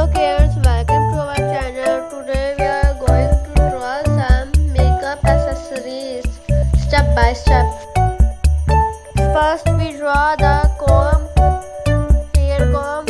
Hello kids, welcome to our channel. Today we are going to draw some makeup accessories step by step. First we draw the comb, hair comb.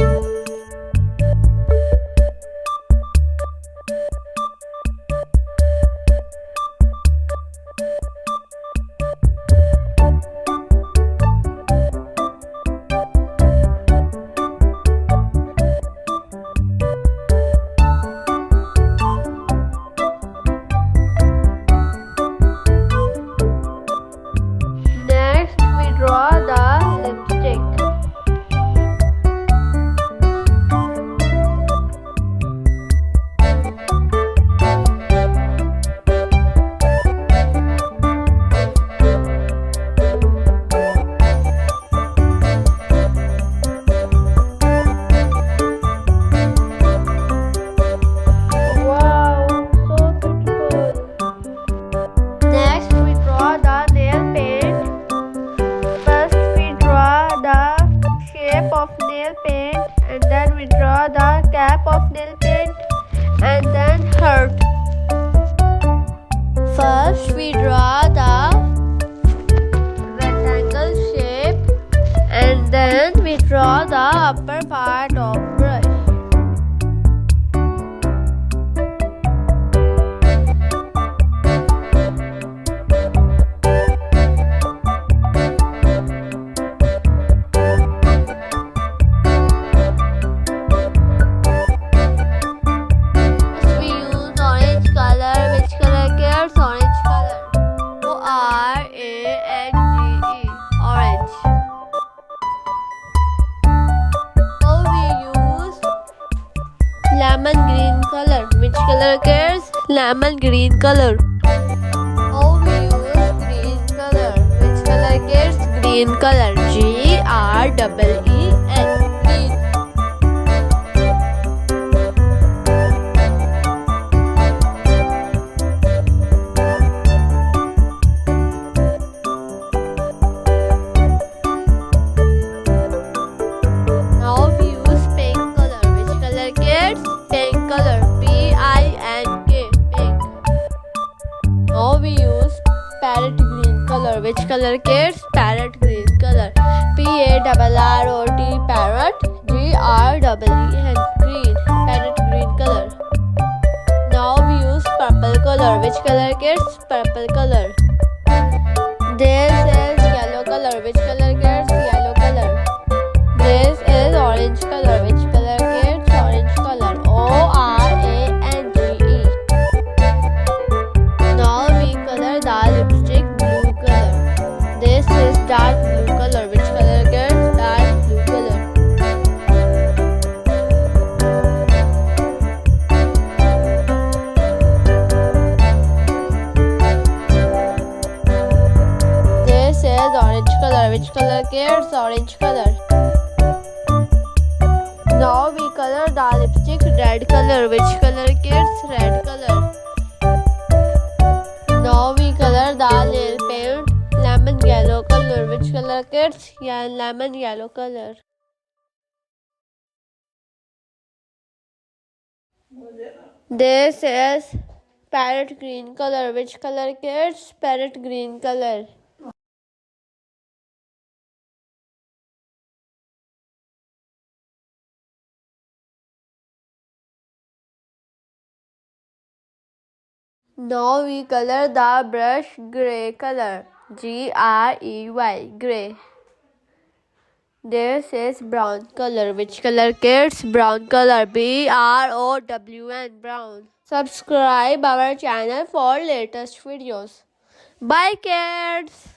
Next we draw the lipstick. Wow, so beautiful. Next we draw the nail paint. First we draw the shape of nail paint, and then we draw the cap of nail paint, and then heart. First we draw the rectangle shape, and then we draw the upper part of brush. We use orange color. Which color gives orange color? Orange. Orange. Oh, we use lemon green color. Which color gives lemon green color? Oh, we use green color. Which color gives green color? GREEN. Green. Now we use pink color. Which color gets pink color? PINK. Pink. Now we use parrot green color. Which color gets parrot green color? PARROT. Parrot. GREEN. Green. Parrot green color. Now we use purple color. Which color gets purple color? This is yellow color. Which color gets yellow color? This is orange color. Which color gets orange color? ORANGE. Now we color the lipstick blue color. This is dark blue color. Which color gets dark blue color? This is orange color. Which color gets orange color? Now we color the lipstick red color. Which color gets red color? Now we color the nail paint lemon yellow color. Which color gets lemon yellow color? This is parrot green color. Which color gets parrot green color? Now we color the brush gray color. GREY. Gray. This is brown color. Which color gets brown color? BROWN. Brown. Subscribe our channel for latest videos. Bye kids.